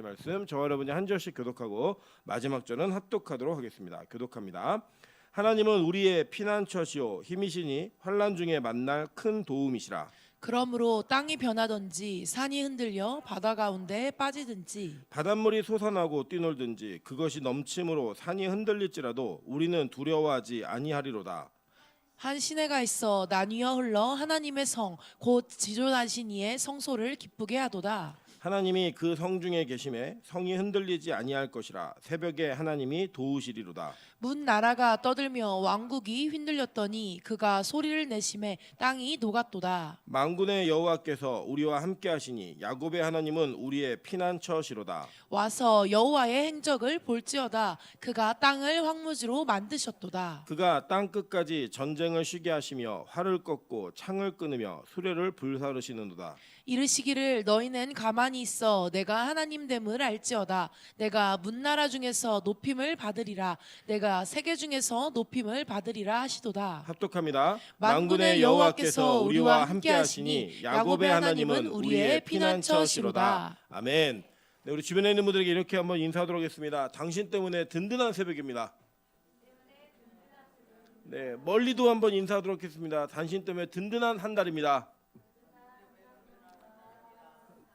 말씀 저와 여러분이 한 절씩 교독하고 마지막 절은 합독하도록 하겠습니다. 교독합니다. 하나님은 우리의 피난처시요 힘이시니 환난 중에 만날 큰 도움이시라. 그러므로 땅이 변하든지 산이 흔들려 바다 가운데에 빠지든지 바닷물이 솟아나고 뛰놀든지 그것이 넘침으로 산이 흔들릴지라도 우리는 두려워하지 아니하리로다. 한 시내가 있어 나뉘어 흘러 하나님의 성 곧 지존하신 이의 성소를 기쁘게 하도다. 하나님이 그 성 중에 계심에 성이 흔들리지 아니할 것이라. 새벽에 하나님이 도우시리로다. 문 나라가 떠들며 왕국이 휘둘렸더니 그가 소리를 내심에 땅이 녹았도다. 만군의 여호와께서 우리와 함께 하시니 야곱의 하나님은 우리의 피난처시로다. 와서 여호와의 행적을 볼지어다. 그가 땅을 황무지로 만드셨도다. 그가 땅 끝까지 전쟁을 쉬게 하시며 활을 꺾고 창을 끊으며 수레를 불사르시는도다. 이르시기를 너희는 가만히 있어 내가 하나님 됨을 알지어다. 내가 문나라 중에서 높임을 받으리라. 내가 세계 중에서 높임을 받으리라 하시도다. 합독합니다. 만군의 여호와께서 우리와 함께 하시니 야곱의 하나님은 우리의 피난처시로다. 아멘. 네, 우리 주변에 있는 분들에게 이렇게 한번 인사하도록 하겠습니다. 당신 때문에 든든한 새벽입니다. 네, 멀리도 한번 인사하도록 하겠습니다. 당신 때문에 든든한 한 달입니다.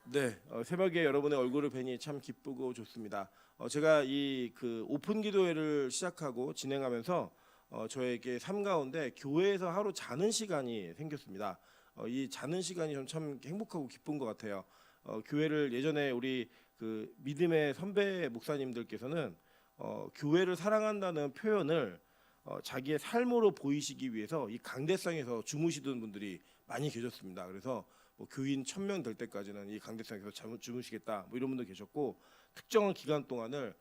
네, 새벽에 여러분의 얼굴을 뵈니 참 기쁘고 좋습니다. 제가 이 오픈 기도회를 시작하고 진행하면서 저에게 삶 가운데 교회에서 하루 자는 시간이 생겼습니다. 이 자는 시간이 참 행복하고 기쁜 것 같아요. 교회를 예전에 우리 믿음의 선배 목사님들께서는 교회를 사랑한다는 표현을 자기의 삶으로 보이시기 위해서 이 강대상에서 주무시던 분들이 많이 계셨습니다. 그래서 교인 1000명 될 때까지는 이 강대상에서 주무시겠다 이런 분도 계셨고, 특정한 기간 동안을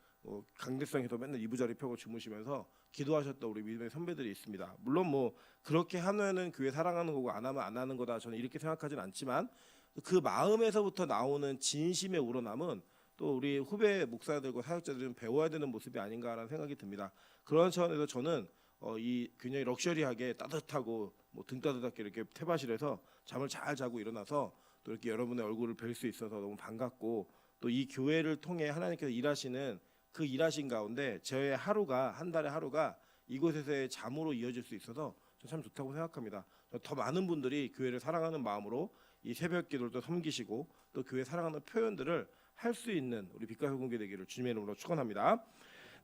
강대상에서 맨날 이부자리 펴고 주무시면서 기도하셨던 우리 믿음의 선배들이 있습니다. 물론 그렇게 하면은 교회 사랑하는 거고 안 하면 안 하는 거다, 저는 이렇게 생각하지는 않지만 그 마음에서부터 나오는 진심의 우러남은 또 우리 후배 목사들과 사역자들은 배워야 되는 모습이 아닌가라는 생각이 듭니다. 그런 차원에서 저는 이 굉장히 럭셔리하게 따뜻하고 등 따뜻하게 이렇게 태바실에서 잠을 잘 자고 일어나서 또 이렇게 여러분의 얼굴을 뵐 수 있어서 너무 반갑고, 또 이 교회를 통해 하나님께서 일하시는 그 일하신 가운데 저의 하루가, 한 달의 하루가 이곳에서의 잠으로 이어질 수 있어서 참 좋다고 생각합니다. 더 많은 분들이 교회를 사랑하는 마음으로 이 새벽 기도를 섬기시고 또 교회 사랑하는 표현들을 할 수 있는 우리 빛과 공개 되기를 주님의 이름으로 축원합니다.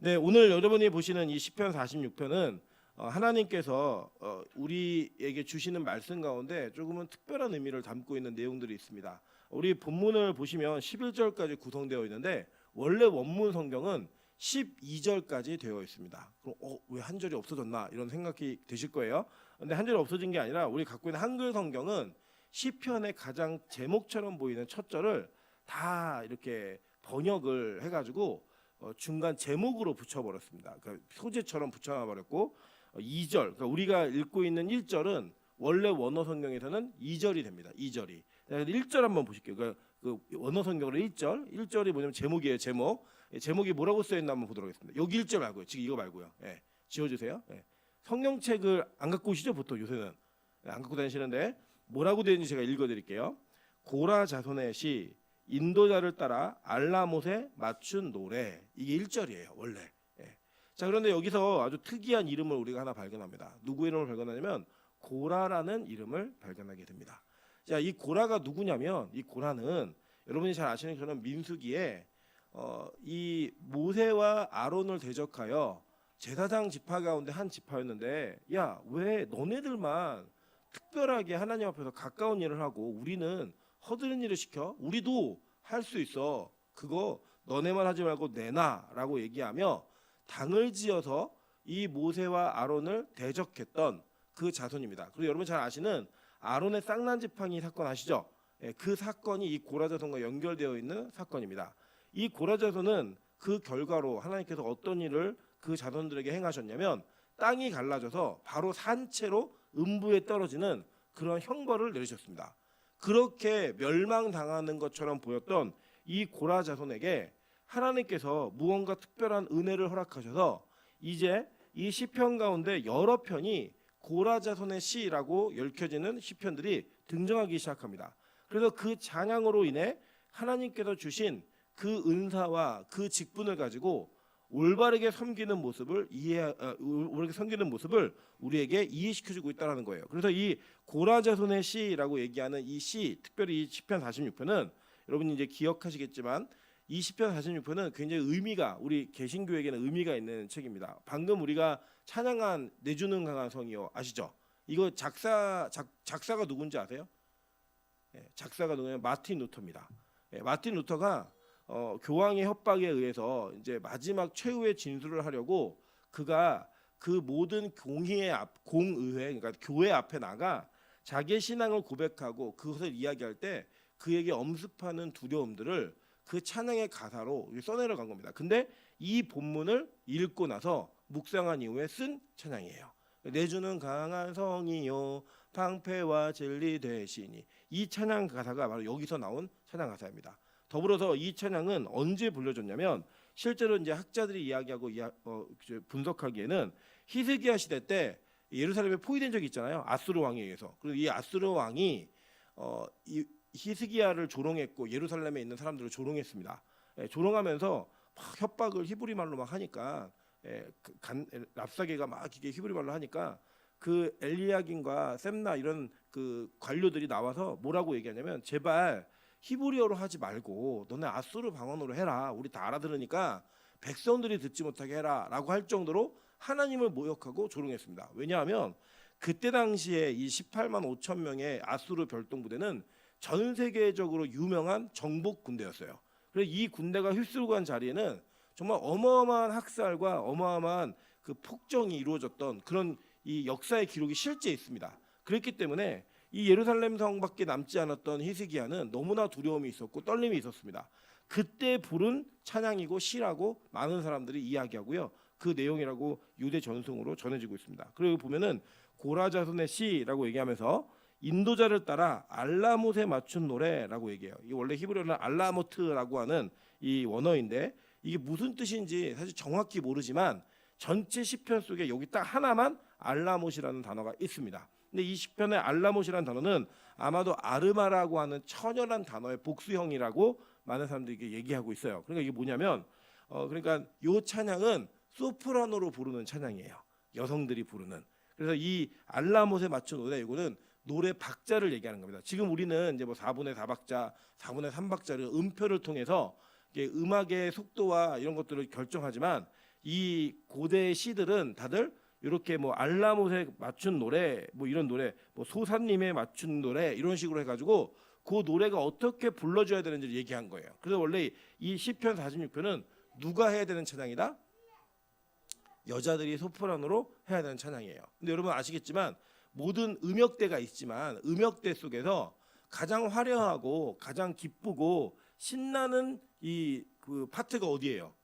네, 오늘 여러분이 보시는 이 시편 46편은 하나님께서 우리에게 주시는 말씀 가운데 조금은 특별한 의미를 담고 있는 내용들이 있습니다. 우리 본문을 보시면 11절까지 구성되어 있는데 원래 원문 성경은 12절까지 되어 있습니다. 그럼 왜 한 절이 없어졌나 이런 생각이 드실 거예요. 근데 한 절이 없어진 게 아니라 우리 갖고 있는 한글 성경은 시편의 가장 제목처럼 보이는 첫 절을 다 이렇게 번역을 해가지고 중간 제목으로 붙여버렸습니다. 그러니까 소재처럼 붙여버렸고 2절, 그러니까 우리가 읽고 있는 1절은 원래 원어 성경에서는 2절이 됩니다. 2절이. 1절 한번 보실게요. 그러니까 그 원어 성경으로 1절이 뭐냐면 제목이에요. 제목이 뭐라고 써있나 한번 보도록 하겠습니다. 여기 1절 말고요. 지금 이거 말고요. 예, 지워주세요. 예. 성경책을 안 갖고 오시죠? 보통 요새는 안 갖고 다니시는데 뭐라고 되는지 제가 읽어드릴게요. 고라 자손의 시 인도자를 따라 알라못에 맞춘 노래, 이게 1절이에요 원래. 예. 자, 그런데 여기서 아주 특이한 이름을 우리가 하나 발견합니다. 누구 이름을 발견하냐면 고라라는 이름을 발견하게 됩니다. 자, 이 고라가 누구냐면 이 고라는 여러분이 잘 아시는 것처럼 민수기에 이 모세와 아론을 대적하여 제사장 지파 가운데 한 지파였는데, 야, 왜 너네들만 특별하게 하나님 앞에서 가까운 일을 하고 우리는 허드렛 일을 시켜? 우리도 할 수 있어. 그거 너네만 하지 말고 내놔라고 얘기하며 당을 지어서 이 모세와 아론을 대적했던 그 자손입니다. 그리고 여러분 잘 아시는 아론의 쌍난 지팡이 사건 아시죠? 그 사건이 이 고라 자손과 연결되어 있는 사건입니다. 이 고라 자손은 그 결과로 하나님께서 어떤 일을 그 자손들에게 행하셨냐면 땅이 갈라져서 바로 산채로 음부에 떨어지는 그런 형벌을 내리셨습니다. 그렇게 멸망당하는 것처럼 보였던 이 고라 자손에게 하나님께서 무언가 특별한 은혜를 허락하셔서 이제 이 시편 가운데 여러 편이 고라 자손의 시라고 얽혀지는 시편들이 등장하기 시작합니다. 그래서 그 찬양으로 인해 하나님께서 주신 그 은사와 그 직분을 가지고 올바르게 섬기는 모습을 올바르게 섬기는 모습을 우리에게 이해시켜주고 있다는 거예요. 그래서 이 고라자손의 시라고 얘기하는 이 시, 특별히 이 시편 46편은 여러분이 이제 기억하시겠지만 이 시편 46편은 굉장히 의미가 우리 개신교에게는 의미가 있는 책입니다. 방금 우리가 찬양한 내 주는 강한 성이요 아시죠? 이거 작사가 누군지 아세요? 작사가 누구냐면 마틴 루터입니다. 마틴 루터가 교황의 협박에 의해서 이제 마지막 최후의 진술을 하려고 그가 그 모든 공의회 그러니까 교회 앞에 나가 자기의 신앙을 고백하고 그것을 이야기할 때 그에게 엄습하는 두려움들을 그 찬양의 가사로 써내려 간 겁니다. 근데 이 본문을 읽고 나서 묵상한 이후에 쓴 찬양이에요. 내주는 강한 성이요 방패와 진리 되시니, 이 찬양 가사가 바로 여기서 나온 찬양 가사입니다. 더불어서 이 찬양은 언제 불려졌냐면 실제로 이제 학자들이 이야기하고 분석하기에는 히스기야 시대 때 예루살렘에 포위된 적이 있잖아요. 아수르 왕에 의해서. 그리고 이 아수르 왕이 이 히스기야를 조롱했고 예루살렘에 있는 사람들을 조롱했습니다. 조롱하면서 막 협박을 히브리 말로 막 하니까 랍사게가 막 이게 히브리 말로 하니까 그 엘리야긴과 셈나 이런 그 관료들이 나와서 뭐라고 얘기하냐면 제발 히브리어로 하지 말고 너네 아수르 방언으로 해라. 우리 다 알아들으니까 백성들이 듣지 못하게 해라라고 할 정도로 하나님을 모욕하고 조롱했습니다. 왜냐하면 그때 당시에 이 18만 5천 명의 아수르 별동부대는 전 세계적으로 유명한 정복 군대였어요. 그래서 이 군대가 휩쓸고 간 자리에는 정말 어마어마한 학살과 어마어마한 그 폭정이 이루어졌던 그런 이 역사의 기록이 실제 있습니다. 그렇기 때문에 이 예루살렘 성밖에 남지 않았던 히스기야는 너무나 두려움이 있었고 떨림이 있었습니다. 그때 부른 찬양이고 시라고 많은 사람들이 이야기하고요. 그 내용이라고 유대 전승으로 전해지고 있습니다. 그리고 보면은 고라자손의 시라고 얘기하면서 인도자를 따라 알라못에 맞춘 노래라고 얘기해요. 이 원래 히브리어는 알라모트라고 하는 이 원어인데 이게 무슨 뜻인지 사실 정확히 모르지만 전체 시편 속에 여기 딱 하나만 알라못이라는 단어가 있습니다. 근데 이 시편의 알라못이라는 단어는 아마도 아르마라고 하는 천연한 단어의 복수형이라고 많은 사람들이 얘기하고 있어요. 그러니까 이게 뭐냐면 그러니까 요 찬양은 소프라노로 부르는 찬양이에요. 여성들이 부르는. 그래서 이 알라못에 맞춘 노래 이거는 노래 박자를 얘기하는 겁니다. 지금 우리는 이제 뭐 4분의 4박자, 4분의 3박자를 음표를 통해서 음악의 속도와 이런 것들을 결정하지만 이 고대의 시들은 다들 이렇게 뭐 알라못에 맞춘 노래, 뭐 이런 노래, 뭐 소사님에 맞춘 노래 이런 식으로 해가지고 그 노래가 어떻게 불러줘야 되는지를 얘기한 거예요. 그래서 원래 이 시편 46편은 누가 해야 되는 찬양이다? 여자들이 소프라노로 해야 되는 찬양이에요. 근데 여러분 아시겠지만 모든 음역대가 있지만 음역대 속에서 가장 화려하고 가장 기쁘고 신나는 이 그 파트가 어디예요?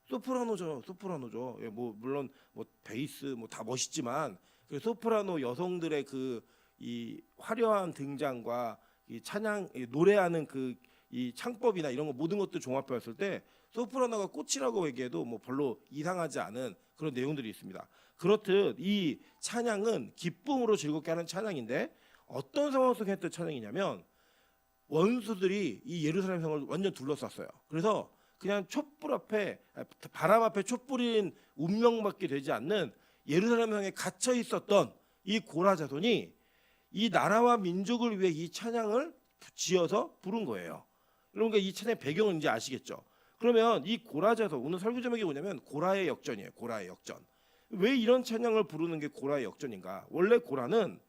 소프라노죠. 예, 뭐 물론 뭐 베이스 뭐 다 멋있지만 그 소프라노 여성들의 그 이 화려한 등장과 이 찬양 노래하는 그 이 창법이나 이런 거 모든 것들 종합해봤을 때 소프라노가 꽃이라고 얘기해도 뭐 별로 이상하지 않은 그런 내용들이 있습니다. 그렇듯 이 찬양은 기쁨으로 즐겁게 하는 찬양인데 어떤 상황 속에 했던 찬양이냐면 원수들이 이 예루살렘 성을 완전 둘러쌌어요. 그래서 그냥 촛불 앞에 바람 앞에 촛불인 운명밖에 되지 않는 예루살렘 성에 갇혀 있었던 이 고라자손이 이 나라와 민족을 위해 이 찬양을 지어서 부른 거예요. 그러니까 이 찬양의 배경은 이제 아시겠죠. 그러면 이 고라자손 오늘 설교 제목이 뭐냐면 고라의 역전이에요. 고라의 역전. 왜 이런 찬양을 부르는 게 고라의 역전인가? 원래 고라는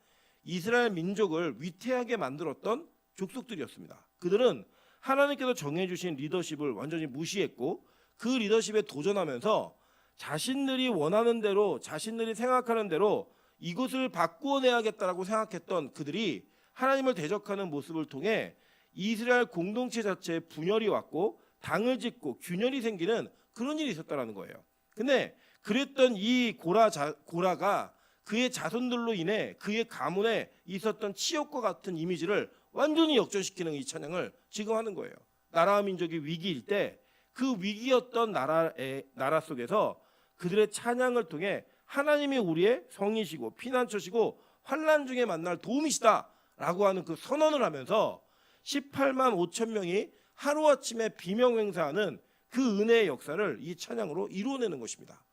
이스라엘 민족을 위태하게 만들었던 족속들이었습니다. 그들은 하나님께서 정해주신 리더십을 완전히 무시했고 그 리더십에 도전하면서 자신들이 원하는 대로 자신들이 생각하는 대로 이것을 바꾸어내야겠다라고 생각했던 그들이 하나님을 대적하는 모습을 통해 이스라엘 공동체 자체에 분열이 왔고 당을 짓고 균열이 생기는 그런 일이 있었다라는 거예요. 근데 그랬던 이 고라가 그의 자손들로 인해 그의 가문에 있었던 치욕과 같은 이미지를 완전히 역전시키는 이 찬양을 지금 하는 거예요. 나라와 민족이 위기일 때 그 위기였던 나라 속에서 그들의 찬양을 통해 하나님이 우리의 성이시고 피난처시고 환난 중에 만날 도움이시다라고 하는 그 선언을 하면서 18만 5천 명이 하루아침에 비명행사하는 그 은혜의 역사를 이 찬양으로 이루어내는 것입니다.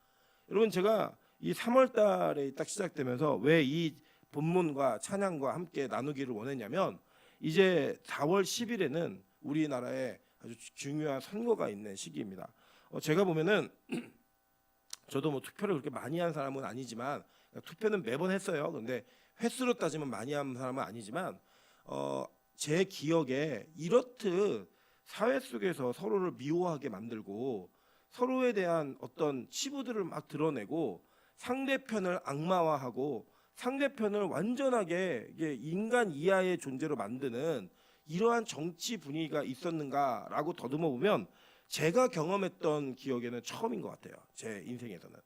여러분, 제가 이 3월 달에 딱 시작되면서 왜 이 본문과 찬양과 함께 나누기를 원했냐면, 이제 4월 10일에는 우리나라에 아주 중요한 선거가 있는 시기입니다. 제가 보면은 저도 뭐 투표를 그렇게 많이 한 사람은 아니지만, 투표는 매번 했어요. 근데 횟수로 따지면 많이 한 사람은 아니지만, 제 기억에 이렇듯 사회 속에서 서로를 미워하게 만들고 서로에 대한 어떤 치부들을 막 드러내고 상대편을 악마화하고 상대편을 완전하게 이게 인간 이하의 존재로 만드는 이러한 정치 분위기가 있었는가라고 더듬어 보면 제가 경험했던 기억에는 처음인 것 같아요. 제 인생에서는.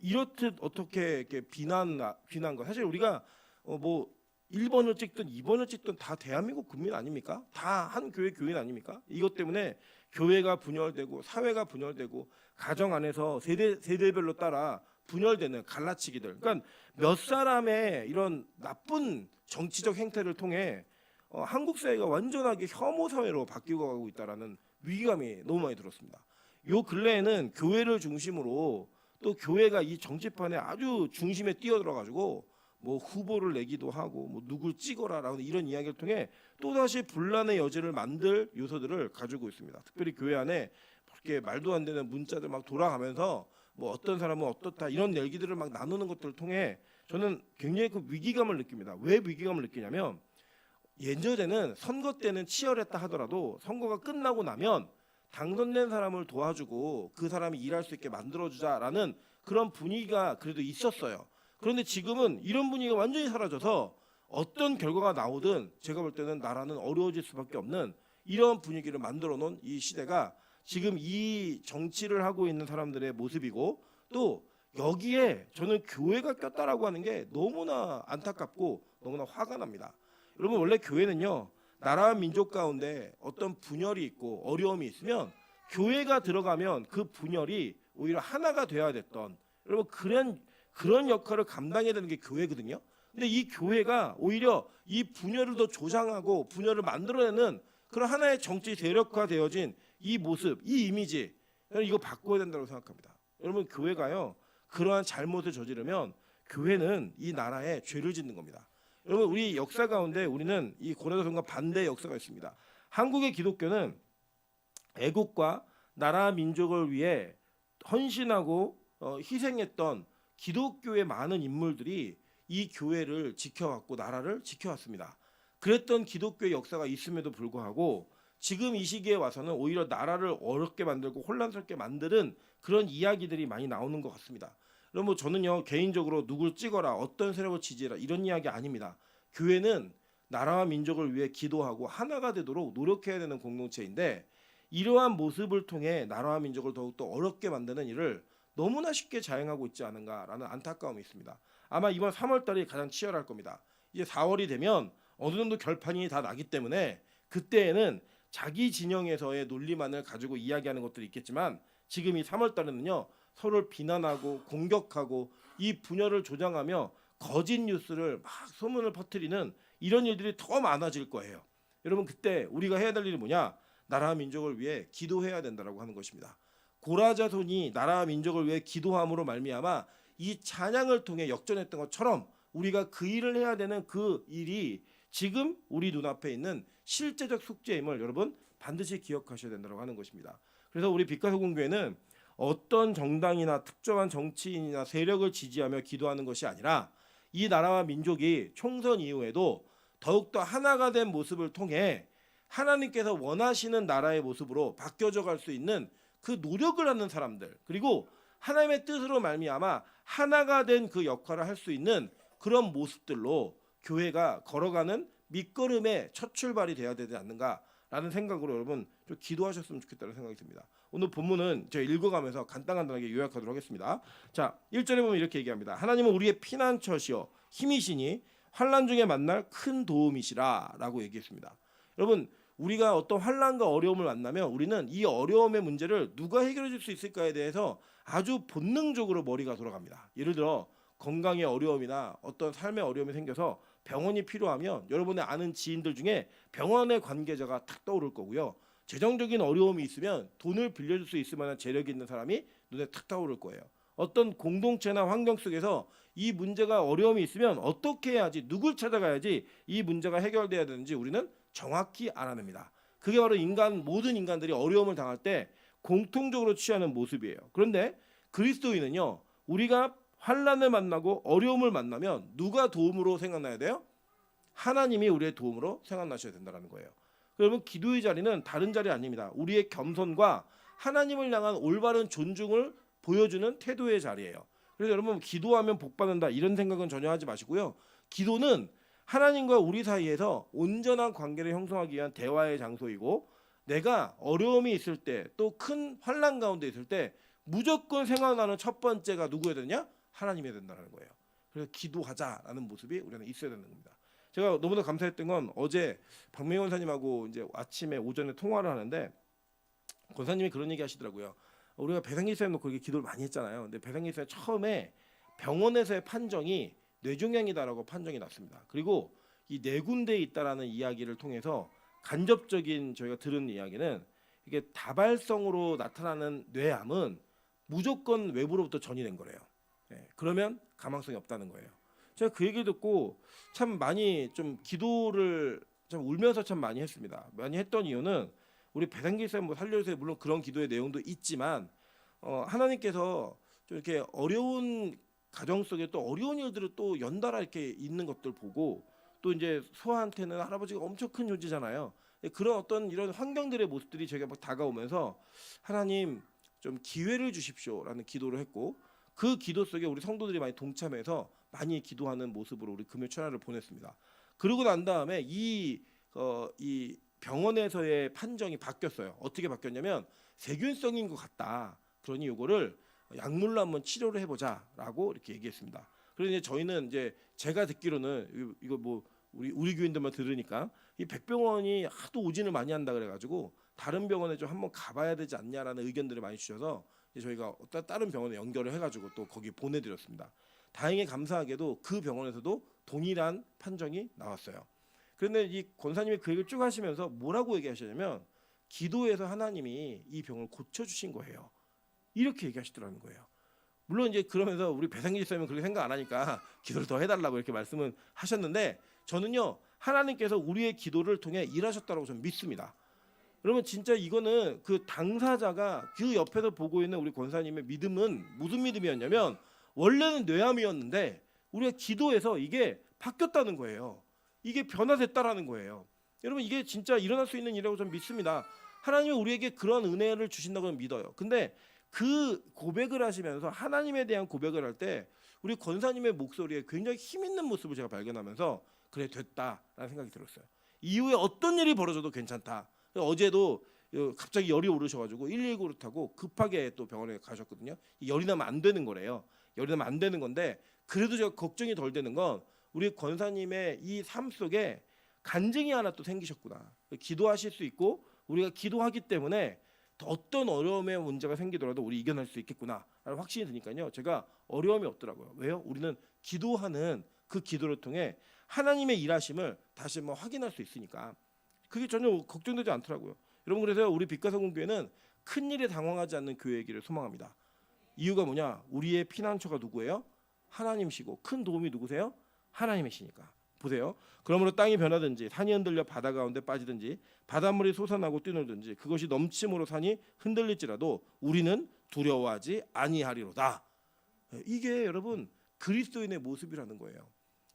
이렇듯 어떻게 이렇게 비난과 사실 우리가 뭐 1번을 찍든 2번을 찍든 다 대한민국 국민 아닙니까? 다 한 교회 교인 아닙니까? 이것 때문에 교회가 분열되고 사회가 분열되고 가정 안에서 세대별로 따라 분열되는 갈라치기들. 그러니까 몇 사람의 이런 나쁜 정치적 행태를 통해 한국 사회가 완전하게 혐오 사회로 바뀌고 가고 있다라는 위기감이 너무 많이 들었습니다. 요 근래에는 교회를 중심으로 또 교회가 이 정치판에 아주 중심에 뛰어들어가지고 뭐 후보를 내기도 하고 뭐 누굴 찍어라라는 이런 이야기를 통해 또다시 분란의 여지를 만들 요소들을 가지고 있습니다. 특별히 교회 안에 그렇게 말도 안 되는 문자들 막 돌아가면서 뭐 어떤 사람은 어떻다 이런 얘기들을 막 나누는 것들을 통해 저는 굉장히 그 위기감을 느낍니다. 왜 위기감을 느끼냐면, 예전에는 선거 때는 치열했다 하더라도 선거가 끝나고 나면 당선된 사람을 도와주고 그 사람이 일할 수 있게 만들어주자라는 그런 분위기가 그래도 있었어요. 그런데 지금은 이런 분위기가 완전히 사라져서 어떤 결과가 나오든 제가 볼 때는 나라는 어려워질 수밖에 없는 이런 분위기를 만들어 놓은 이 시대가 지금 이 정치를 하고 있는 사람들의 모습이고, 또 여기에 저는 교회가 꼈다라고 하는 게 너무나 안타깝고 너무나 화가 납니다. 여러분, 원래 교회는요, 나라와 민족 가운데 어떤 분열이 있고 어려움이 있으면 교회가 들어가면 그 분열이 오히려 하나가 돼야 됐던, 여러분 그런 역할을 감당해야 되는 게 교회거든요. 근데 이 교회가 오히려 이 분열을 더 조장하고 분열을 만들어내는 그런 하나의 정치 세력화되어진 이 모습, 이 이미지, 이거 바꿔야 된다고 생각합니다. 여러분, 교회가요 그러한 잘못을 저지르면 교회는 이 나라에 죄를 짓는 겁니다. 여러분, 우리 역사 가운데 우리는 이 고려사전과 반대의 역사가 있습니다. 한국의 기독교는 애국과 나라 민족을 위해 헌신하고 희생했던 기독교의 많은 인물들이 이 교회를 지켜왔고 나라를 지켜왔습니다. 그랬던 기독교의 역사가 있음에도 불구하고 지금 이 시기에 와서는 오히려 나라를 어렵게 만들고 혼란스럽게 만드는 그런 이야기들이 많이 나오는 것 같습니다. 그럼 뭐 저는요 개인적으로 누굴 찍어라 어떤 세력을 지지해라 이런 이야기 아닙니다. 교회는 나라와 민족을 위해 기도하고 하나가 되도록 노력해야 되는 공동체인데, 이러한 모습을 통해 나라와 민족을 더욱더 어렵게 만드는 일을 너무나 쉽게 자행하고 있지 않은가라는 안타까움이 있습니다. 아마 이번 3월 달이 가장 치열할 겁니다. 이제 4월이 되면 어느 정도 결판이 다 나기 때문에 그때에는 자기 진영에서의 논리만을 가지고 이야기하는 것들이 있겠지만, 지금 이 3월 달에는요 서로를 비난하고 공격하고 이 분열을 조장하며 거짓 뉴스를 막 소문을 퍼뜨리는 이런 일들이 더 많아질 거예요. 여러분, 그때 우리가 해야 될 일이 뭐냐? 나라와 민족을 위해 기도해야 된다라고 하는 것입니다. 고라자손이 나라와 민족을 위해 기도함으로 말미암아 이 찬양을 통해 역전했던 것처럼 우리가 그 일을 해야 되는 그 일이 지금 우리 눈앞에 있는 실제적 숙제임을 여러분 반드시 기억하셔야 된다고 하는 것입니다. 그래서 우리 빛가소금교회는 어떤 정당이나 특정한 정치인이나 세력을 지지하며 기도하는 것이 아니라 이 나라와 민족이 총선 이후에도 더욱더 하나가 된 모습을 통해 하나님께서 원하시는 나라의 모습으로 바뀌어져 갈 수 있는 그 노력을 하는 사람들, 그리고 하나님의 뜻으로 말미암아 하나가 된 그 역할을 할 수 있는 그런 모습들로 교회가 걸어가는 밑거름의 첫 출발이 되어야 되지 않는가라는 생각으로 여러분 좀 기도하셨으면 좋겠다는 생각이 듭니다. 오늘 본문은 제가 읽어가면서 간단하게 요약하도록 하겠습니다. 자, 1절에 보면 이렇게 얘기합니다. 하나님은 우리의 피난처시요 힘이시니 환난 중에 만날 큰 도움이시라 라고 얘기했습니다. 여러분, 우리가 어떤 환난과 어려움을 만나면 우리는 이 어려움의 문제를 누가 해결해 줄 수 있을까에 대해서 아주 본능적으로 머리가 돌아갑니다. 예를 들어 건강의 어려움이나 어떤 삶의 어려움이 생겨서 병원이 필요하면 여러분의 아는 지인들 중에 병원의 관계자가 탁 떠오를 거고요. 재정적인 어려움이 있으면 돈을 빌려줄 수 있을 만한 재력이 있는 사람이 눈에 탁 떠오를 거예요. 어떤 공동체나 환경 속에서 이 문제가 어려움이 있으면 어떻게 해야지, 누굴 찾아가야지 이 문제가 해결돼야 되는지 우리는 정확히 알아냅니다. 그게 바로 모든 인간들이 어려움을 당할 때 공통적으로 취하는 모습이에요. 그런데 그리스도인은요, 우리가 환난을 만나고 어려움을 만나면 누가 도움으로 생각나야 돼요? 하나님이 우리의 도움으로 생각나셔야 된다는 거예요. 여러분, 기도의 자리는 다른 자리 아닙니다. 우리의 겸손과 하나님을 향한 올바른 존중을 보여주는 태도의 자리예요. 그래서 여러분, 기도하면 복 받는다 이런 생각은 전혀 하지 마시고요. 기도는 하나님과 우리 사이에서 온전한 관계를 형성하기 위한 대화의 장소이고, 내가 어려움이 있을 때, 또 큰 환난 가운데 있을 때 무조건 생각나는 첫 번째가 누구여야 되냐? 하나님이 된다는 거예요. 그래서 기도하자라는 모습이 우리는 있어야 되는 겁니다. 제가 너무나 감사했던 건 어제 박명희 원사님하고 이제 아침에 오전에 통화를 하는데 권사님이 그런 얘기 하시더라고요. 우리가 배상기 쌤 놓고 이렇게 기도를 많이 했잖아요. 근데 배상기 쌤 처음에 병원에서의 판정이 뇌종양이다라고 판정이 났습니다. 그리고 이 네 군데에 있다라는 이야기를 통해서 간접적인 저희가 들은 이야기는, 이게 다발성으로 나타나는 뇌암은 무조건 외부로부터 전이된 거래요. 그러면 가망성이 없다는 거예요. 제가 그 얘기를 듣고 참 많이 좀 기도를 좀 울면서 참 많이 했습니다. 많이 했던 이유는 우리 배상기 쌤 뭐 살려주세요, 물론 그런 기도의 내용도 있지만 하나님께서 좀 이렇게 어려운 가정 속에 또 어려운 일들을 또 연달아 이렇게 있는 것들 보고, 또 이제 소아한테는 할아버지가 엄청 큰 존재잖아요. 그런 어떤 이런 환경들의 모습들이 제가 막 다가오면서 하나님 좀 기회를 주십시오라는 기도를 했고, 그 기도 속에 우리 성도들이 많이 동참해서 많이 기도하는 모습으로 우리 금요 철야를 보냈습니다. 그러고 난 다음에 이 병원에서의 판정이 바뀌었어요. 어떻게 바뀌었냐면 세균성인 것 같다. 그러니 이거를 약물로 한번 치료를 해보자라고 이렇게 얘기했습니다. 그래서 이제 저희는 이제 제가 듣기로는 이거 뭐 우리 교인들만 들으니까 이 백병원이 하도 오진을 많이 한다 그래가지고 다른 병원에 좀 한번 가봐야 되지 않냐라는 의견들을 많이 주셔서 저희가 다른 병원에 연결을 해가지고 또 거기 보내드렸습니다. 다행히 감사하게도 그 병원에서도 동일한 판정이 나왔어요. 그런데 이 권사님이 그 얘기를 쭉 하시면서 뭐라고 얘기하시냐면 기도해서 하나님이 이 병을 고쳐주신 거예요. 이렇게 얘기하시더라는 거예요. 물론 이제 그러면서 우리 배상기 쌤은 그렇게 생각 안 하니까 기도를 더 해달라고 이렇게 말씀은 하셨는데, 저는요 하나님께서 우리의 기도를 통해 일하셨다고 저는 믿습니다. 여러분, 진짜 이거는 그 당사자가 그 옆에서 보고 있는 우리 권사님의 믿음은 무슨 믿음이었냐면, 원래는 뇌암이었는데 우리가 기도해서 이게 바뀌었다는 거예요. 이게 변화됐다라는 거예요. 여러분, 이게 진짜 일어날 수 있는 일이라고 저는 믿습니다. 하나님이 우리에게 그런 은혜를 주신다고 믿어요. 근데 그 고백을 하시면서 하나님에 대한 고백을 할 때 우리 권사님의 목소리에 굉장히 힘 있는 모습을 제가 발견하면서 그래, 됐다라는 생각이 들었어요. 이후에 어떤 일이 벌어져도 괜찮다. 어제도 갑자기 열이 오르셔가지고 119를 타고 급하게 또 병원에 가셨거든요. 열이 나면 안 되는 거래요. 열이 나면 안 되는 건데, 그래도 제가 걱정이 덜 되는 건 우리 권사님의 이 삶 속에 간증이 하나 또 생기셨구나. 기도하실 수 있고 우리가 기도하기 때문에 어떤 어려움의 문제가 생기더라도 우리 이겨낼 수 있겠구나 라는 확신이 드니까요, 제가 어려움이 없더라고요. 왜요? 우리는 기도하는 그 기도를 통해 하나님의 일하심을 다시 한번 확인할 수 있으니까 그게 전혀 걱정되지 않더라고요. 여러분, 그래서 우리 빛가서공교회는 큰 일에 당황하지 않는 교회이기를 소망합니다. 이유가 뭐냐? 우리의 피난처가 누구예요? 하나님이시고 큰 도움이 누구세요? 하나님이시니까. 보세요. 그러므로 땅이 변하든지 산이 흔들려 바다 가운데 빠지든지 바닷물이 솟아나고 뛰놀든지 그것이 넘침으로 산이 흔들릴지라도 우리는 두려워하지 아니하리로다. 이게 여러분 그리스도인의 모습이라는 거예요.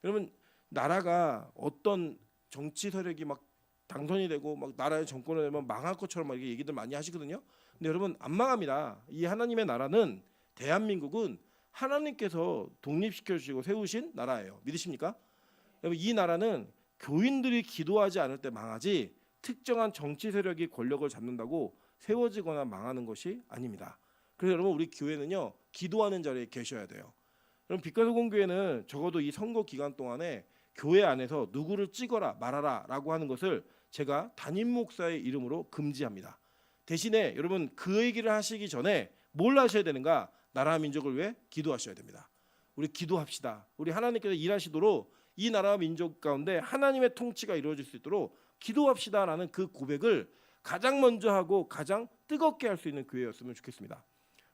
여러분, 나라가 어떤 정치 세력이 막 당선이 되고 막 나라의 정권을 되면 망할 것처럼 막 이렇게 얘기들 많이 하시거든요. 근데 여러분, 안 망합니다. 이 하나님의 나라는, 대한민국은 하나님께서 독립시켜 주시고 세우신 나라예요. 믿으십니까? 여러분, 이 나라는 교인들이 기도하지 않을 때 망하지 특정한 정치 세력이 권력을 잡는다고 세워지거나 망하는 것이 아닙니다. 그래서 여러분, 우리 교회는요 기도하는 자리에 계셔야 돼요. 여러분, 빛가서공교회는 적어도 이 선거 기간 동안에 교회 안에서 누구를 찍어라 말아라 라고 하는 것을 제가 담임 목사의 이름으로 금지합니다. 대신에 여러분, 그 얘기를 하시기 전에 뭘 하셔야 되는가? 나라와 민족을 위해 기도하셔야 됩니다. 우리 기도합시다. 우리 하나님께서 일하시도록 이 나라와 민족 가운데 하나님의 통치가 이루어질 수 있도록 기도합시다라는 그 고백을 가장 먼저 하고 가장 뜨겁게 할 수 있는 교회였으면 좋겠습니다.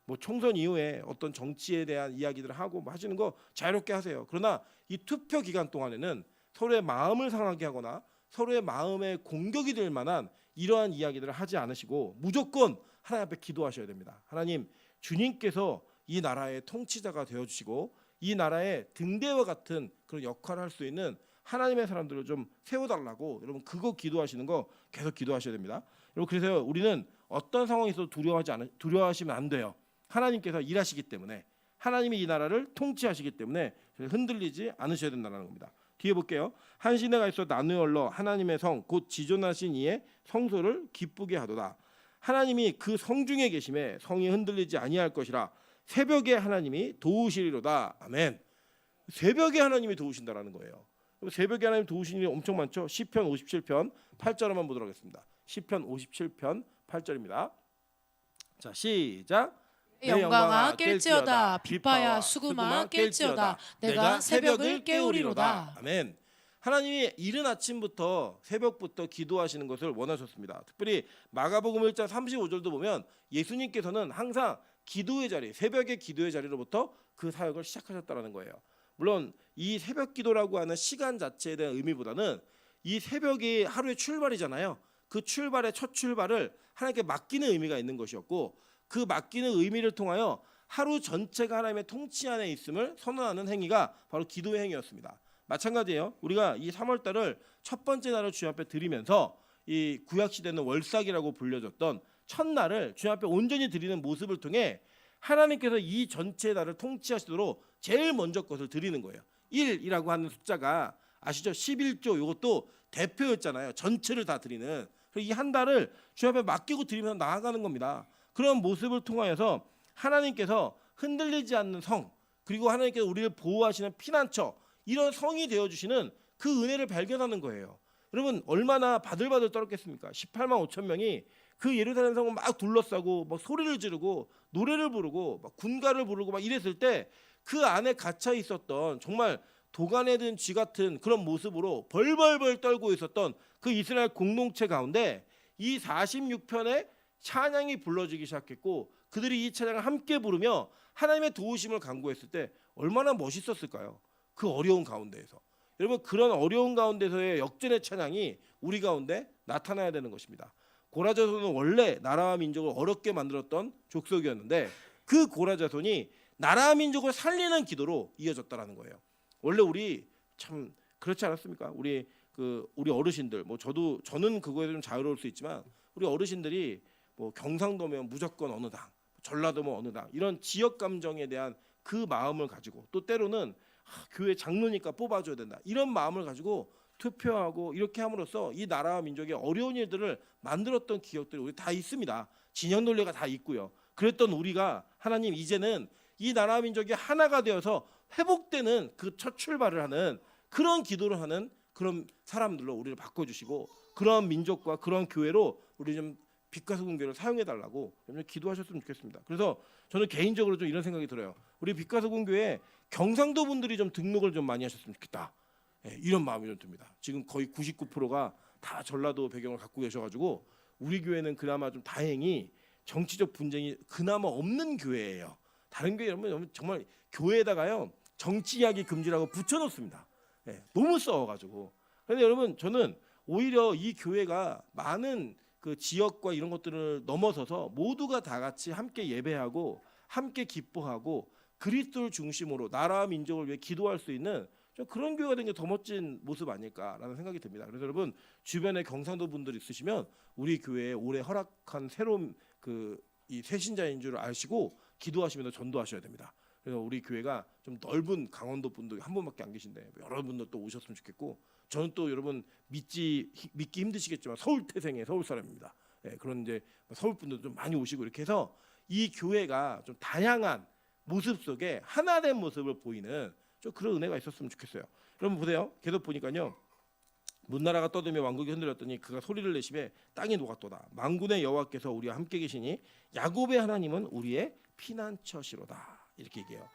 뭐 총선 이후에 어떤 정치에 대한 이야기들을 하고 뭐 하시는 거 자유롭게 하세요. 그러나 이 투표 기간 동안에는 서로의 마음을 상하게 하거나 서로의 마음에 공격이 될 만한 이러한 이야기들을 하지 않으시고 무조건 하나님 앞에 기도하셔야 됩니다. 하나님, 주님께서 이 나라의 통치자가 되어주시고 이 나라의 등대와 같은 그런 역할을 할 수 있는 하나님의 사람들을 좀 세워달라고 여러분 그거 기도하시는 거 계속 기도하셔야 됩니다. 여러분 그래서 우리는 어떤 상황에서 두려워하시면 안 돼요. 하나님께서 일하시기 때문에 하나님이 이 나라를 통치하시기 때문에 흔들리지 않으셔야 된다는 겁니다. 뒤에 볼게요. 한 시내가 있어 나누어 하나님의 성 곧 지존하신 이의 성소를 기쁘게 하도다. 하나님이 그 성 중에 계심에 성이 흔들리지 아니할 것이라 새벽에 하나님이 도우시리로다. 아멘. 새벽에 하나님이 도우신다라는 거예요. 새벽에 하나님 도우시는 일이 엄청 많죠. 시편 57편 8절 한번 보도록 하겠습니다. 시편 57편 8절입니다. 자, 시작. 영광아 깰지어다 비파야 수금아 깰지어다 내가 새벽을 깨우리로다. 아멘. 하나님이 이른 아침부터 새벽부터 기도하시는 것을 원하셨습니다. 특별히 마가복음 1장 35절도 보면 예수님께서는 항상 기도의 자리, 새벽의 기도의 자리로부터 그 사역을 시작하셨다는 거예요. 물론 이 새벽 기도라고 하는 시간 자체에 대한 의미보다는 이 새벽이 하루의 출발이잖아요. 그 출발의 첫 출발을 하나님께 맡기는 의미가 있는 것이었고 그 맡기는 의미를 통하여 하루 전체가 하나님의 통치 안에 있음을 선언하는 행위가 바로 기도의 행위였습니다. 마찬가지예요. 우리가 이 3월 달을 첫 번째 날을 주님 앞에 드리면서 이 구약 시대는 월삭이라고 불려졌던 첫날을 주님 앞에 온전히 드리는 모습을 통해 하나님께서 이 전체 날을 통치하시도록 제일 먼저 것을 드리는 거예요. 1이라고 하는 숫자가 아시죠? 11조 이것도 대표였잖아요. 전체를 다 드리는. 이 한 달을 주님 앞에 맡기고 드리면서 나아가는 겁니다. 그런 모습을 통하여서 하나님께서 흔들리지 않는 성 그리고 하나님께서 우리를 보호하시는 피난처 이런 성이 되어주시는 그 은혜를 발견하는 거예요. 여러분 얼마나 바들바들 떨었겠습니까? 18만 5천 명이 그 예루살렘 성을 막 둘러싸고 막 소리를 지르고 노래를 부르고 막 군가를 부르고 막 이랬을 때 그 안에 갇혀 있었던 정말 도간에 든 쥐 같은 그런 모습으로 벌벌벌 떨고 있었던 그 이스라엘 공동체 가운데 이 46편의 찬양이 불러지기 시작했고 그들이 이 찬양을 함께 부르며 하나님의 도우심을 간구했을 때 얼마나 멋있었을까요? 그 어려운 가운데에서. 여러분 그런 어려운 가운데서의 역전의 찬양이 우리 가운데 나타나야 되는 것입니다. 고라 자손은 원래 나라와 민족을 어렵게 만들었던 족속이었는데 그 고라 자손이 나라와 민족을 살리는 기도로 이어졌다라는 거예요. 원래 우리 참 그렇지 않았습니까? 우리 어르신들 뭐 저는 그거에 좀 자유로울 수 있지만 우리 어르신들이 뭐 경상도면 무조건 어느 당, 전라도면 어느 당 이런 지역 감정에 대한 그 마음을 가지고 또 때로는 교회 장로니까 뽑아줘야 된다 이런 마음을 가지고 투표하고 이렇게 함으로써 이 나라와 민족의 어려운 일들을 만들었던 기억들이 우리 다 있습니다. 진영 논리가 다 있고요. 그랬던 우리가 하나님 이제는 이 나라와 민족이 하나가 되어서 회복되는 그 첫 출발을 하는 그런 기도를 하는 그런 사람들로 우리를 바꿔주시고 그런 민족과 그런 교회로 우리 좀 빛과서 공교를 사용해달라고 좀 기도하셨으면 좋겠습니다. 그래서 저는 개인적으로 좀 이런 생각이 들어요. 우리 빛과서 공교에 경상도 분들이 좀 등록을 좀 많이 하셨으면 좋겠다. 이런 마음이 좀 듭니다. 지금 거의 99%가 다 전라도 배경을 갖고 계셔가지고 우리 교회는 그나마 좀 다행히 정치적 분쟁이 그나마 없는 교회예요. 다른 교회 여러분 정말 교회에다가요 정치 이야기 금지라고 붙여놓습니다. 너무 싸워가지고. 그런데 여러분 저는 오히려 이 교회가 많은 그 지역과 이런 것들을 넘어서서 모두가 다 같이 함께 예배하고 함께 기뻐하고 그리스도를 중심으로 나라와 민족을 위해 기도할 수 있는 좀 그런 교회가 된 게 더 멋진 모습 아닐까라는 생각이 듭니다. 그래서 여러분 주변에 경상도 분들 있으시면 우리 교회에 올해 허락한 새로운 이 새신자인 줄 아시고 기도하시면서 전도하셔야 됩니다. 그래서 우리 교회가 좀 넓은 강원도 분도 한 분밖에 안 계신데 여러분들 또 오셨으면 좋겠고 저는 또 여러분 믿기 힘드시겠지만 서울 태생의 서울 사람입니다. 그런 이제 서울 분들도 좀 많이 오시고 이렇게 해서 이 교회가 좀 다양한 모습 속에 하나된 모습을 보이는 좀 그런 은혜가 있었으면 좋겠어요. 여러분 보세요. 계속 보니까요. 문나라가 떠들며 왕국이 흔들렸더니 그가 소리를 내시매 땅이 녹았도다. 만군의 여호와께서 우리와 함께 계시니 야곱의 하나님은 우리의 피난처시로다. 이렇게 얘기해요.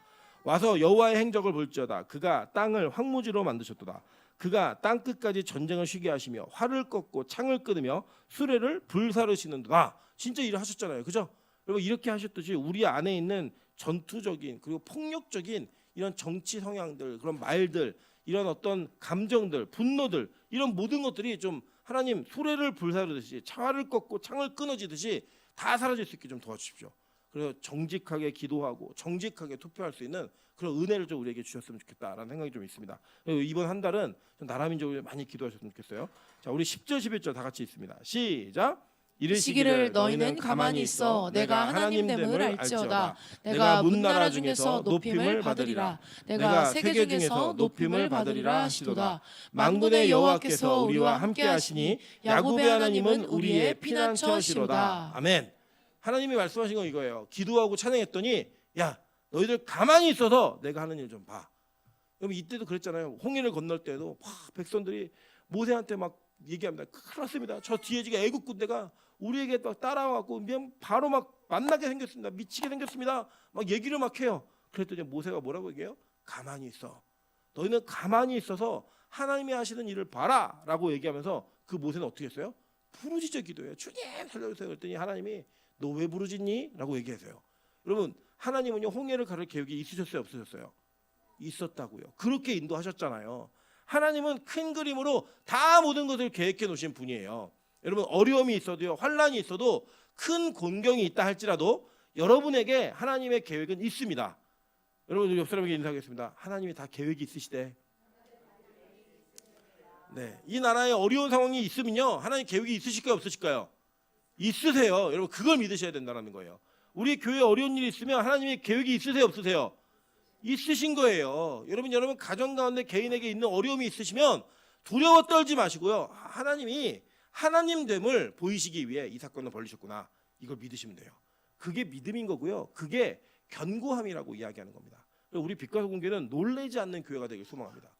와서 여호와의 행적을 볼지어다. 그가 땅을 황무지로 만드셨도다. 그가 땅 끝까지 전쟁을 쉬게 하시며 활을 꺾고 창을 끊으며 수레를 불사르시는도다. 진짜 일을 하셨잖아요, 그죠? 여러분 이렇게 하셨듯이 우리 안에 있는 전투적인 그리고 폭력적인 이런 정치 성향들, 그런 말들, 이런 어떤 감정들, 분노들, 이런 모든 것들이 좀 하나님 수레를 불사르듯이 차를 꺾고 창을 끊어지듯이 다 사라질 수 있게 좀 도와주십시오. 그래서 정직하게 기도하고 정직하게 투표할 수 있는 그런 은혜를 좀 우리에게 주셨으면 좋겠다라는 생각이 좀 있습니다. 그리고 이번 한 달은 좀 나라민족을 많이 기도하셨으면 좋겠어요. 자, 우리 10절 11절 다 같이 있습니다. 시작. 이르시기를 너희는 가만히 있어 내가 하나님 됨을 알지어다. 내가 문나라 중에서 높임을 받으리라. 내가 세계 중에서 높임을 받으리라 하시도다. 만군의 여호와께서 우리와 함께 하시니 야곱의 하나님은 우리의 피난처시로다. 아멘. 하나님이 말씀하신 건 이거예요. 기도하고 찬양했더니 야 너희들 가만히 있어서 내가 하는 일 좀 봐. 여러분 이때도 그랬잖아요. 홍해를 건널 때도 막 백성들이 모세한테 막 얘기합니다. 큰일 났습니다. 저 뒤에 지금 애국 군대가 우리에게 막 따라와갖고 바로 막 만나게 생겼습니다. 미치게 생겼습니다. 막 얘기를 막 해요. 그랬더니 모세가 뭐라고 얘기해요? 가만히 있어. 너희는 가만히 있어서 하나님이 하시는 일을 봐라 라고 얘기하면서 그 모세는 어떻게 했어요? 부르짖어 기도해요. 주님 살려주세요. 그랬더니 하나님이 너 왜 부르짖니? 라고 얘기하세요. 여러분 하나님은요 홍해를 가를 계획이 있으셨어요? 없으셨어요? 있었다고요. 그렇게 인도하셨잖아요. 하나님은 큰 그림으로 다 모든 것을 계획해 놓으신 분이에요. 여러분 어려움이 있어도요, 환란이 있어도, 큰 곤경이 있다 할지라도 여러분에게 하나님의 계획은 있습니다. 여러분 옆 사람에게 인사하겠습니다. 하나님이 다 계획이 있으시대. 네, 이 나라에 어려운 상황이 있으면요 하나님 계획이 있으실까요 없으실까요? 있으세요. 여러분 그걸 믿으셔야 된다는 거예요. 우리 교회에 어려운 일이 있으면 하나님의 계획이 있으세요 없으세요? 있으신 거예요. 여러분 가정 가운데 개인에게 있는 어려움이 있으시면 두려워 떨지 마시고요. 하나님이 하나님됨을 보이시기 위해 이 사건을 벌리셨구나. 이걸 믿으시면 돼요. 그게 믿음인 거고요. 그게 견고함이라고 이야기하는 겁니다. 우리 빛과 공교는 놀라지 않는 교회가 되길 소망합니다.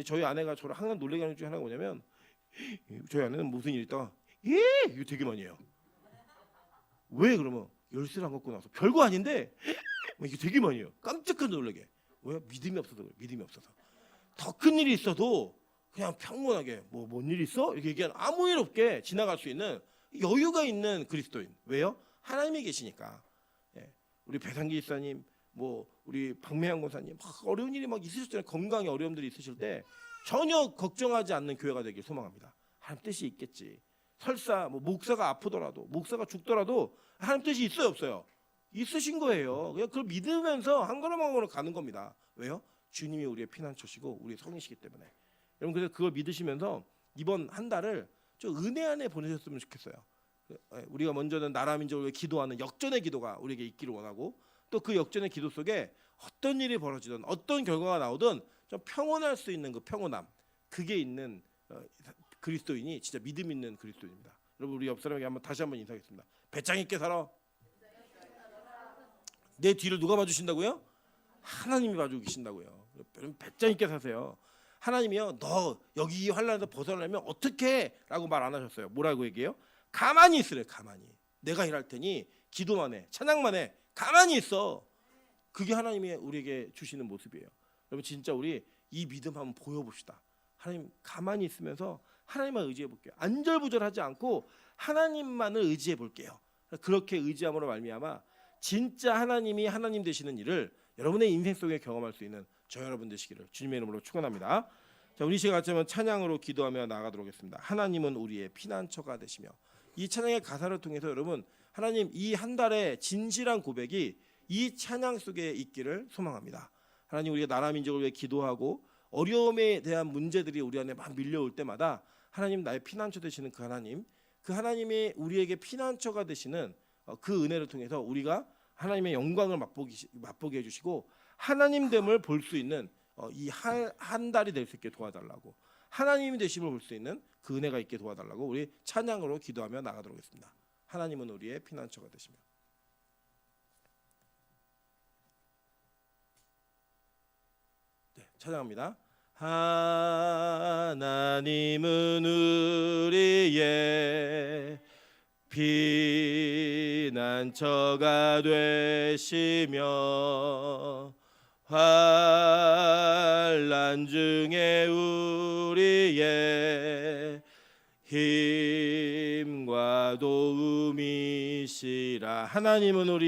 저희 아내가 저를 항상 놀라게 하는 중에 하나가 뭐냐면 저희 아내는 무슨 일이 있다가 이거 되게 많이 해요. 왜 그러면 열쇠를 안 갖고 나서 별거 아닌데 이게 되게 많이 해요. 깜짝깜짝 놀라게. 왜? 믿음이 없어서 그래. 믿음이 없어서. 더 큰 일이 있어도 그냥 평온하게 뭔 일 있어? 이렇게 얘기하는 아무 일 없게 지나갈 수 있는 여유가 있는 그리스도인. 왜요? 하나님이 계시니까. 예. 우리 배상기 집사님, 우리 박매양 권사님 막 어려운 일이 막 있으셨잖아요. 건강에 어려움들이 있으실 때 전혀 걱정하지 않는 교회가 되길 소망합니다. 하나님 뜻이 있겠지. 설사 목사가 아프더라도 목사가 죽더라도 하나님 뜻이 있어요 없어요? 있으신 거예요. 그냥 그걸 믿으면서 한 걸음 한 걸음 가는 겁니다. 왜요? 주님이 우리의 피난처시고 우리의 성이시기 때문에. 여러분 그래서 그걸 믿으시면서 이번 한 달을 좀 은혜 안에 보내셨으면 좋겠어요. 우리가 먼저는 나라 민족을 위해 기도하는 역전의 기도가 우리에게 있기를 원하고, 또 그 역전의 기도 속에 어떤 일이 벌어지든 어떤 결과가 나오든 좀 평온할 수 있는 그 평온함, 그게 있는 그리스도인이 진짜 믿음 있는 그리스도인입니다. 여러분 우리 옆 사람에게 다시 한번 인사하겠습니다. 배짱 있게 살아. 내 뒤를 누가 봐주신다고요? 하나님이 봐주고 계신다고요. 여러분 배짱 있게 사세요. 하나님이요 너 여기 이 환란에서 벗어나려면 어떻게? 라고 말 안 하셨어요. 뭐라고 얘기해요? 가만히 있으래. 가만히. 내가 일할 테니 기도만 해. 찬양만 해. 가만히 있어. 그게 하나님이 우리에게 주시는 모습이에요. 여러분 진짜 우리 이 믿음 한번 보여봅시다. 하나님 가만히 있으면서 하나님만 의지해 볼게요. 안절부절하지 않고 하나님만을 의지해 볼게요. 그렇게 의지함으로 말미암아 진짜 하나님이 하나님 되시는 일을 여러분의 인생 속에 경험할 수 있는 저 여러분 되시기를 주님의 이름으로 축원합니다. 자, 우리 시간 같이 한번 찬양으로 기도하며 나아가도록 하겠습니다. 하나님은 우리의 피난처가 되시며, 이 찬양의 가사를 통해서 여러분 하나님 이 한 달의 진실한 고백이 이 찬양 속에 있기를 소망합니다. 하나님 우리가 나라 민족을 위해 기도하고 어려움에 대한 문제들이 우리 안에 막 밀려올 때마다 하나님 나의 피난처 되시는 그 하나님, 그 하나님이 우리에게 피난처가 되시는 그 은혜를 통해서 우리가 하나님의 영광을 맛보게 해주시고 하나님됨을 볼 수 있는 이 한 달이 될 수 있게 도와달라고, 하나님이 되심을 볼 수 있는 그 은혜가 있게 도와달라고 우리 찬양으로 기도하며 나가도록 하겠습니다. 하나님은 우리의 피난처가 되시며. 네, 찬양합니다. 하나님은 우리의 피난처가 되시며 환난 중에 우리의 힘과 도움이시라. 하나님은 우리의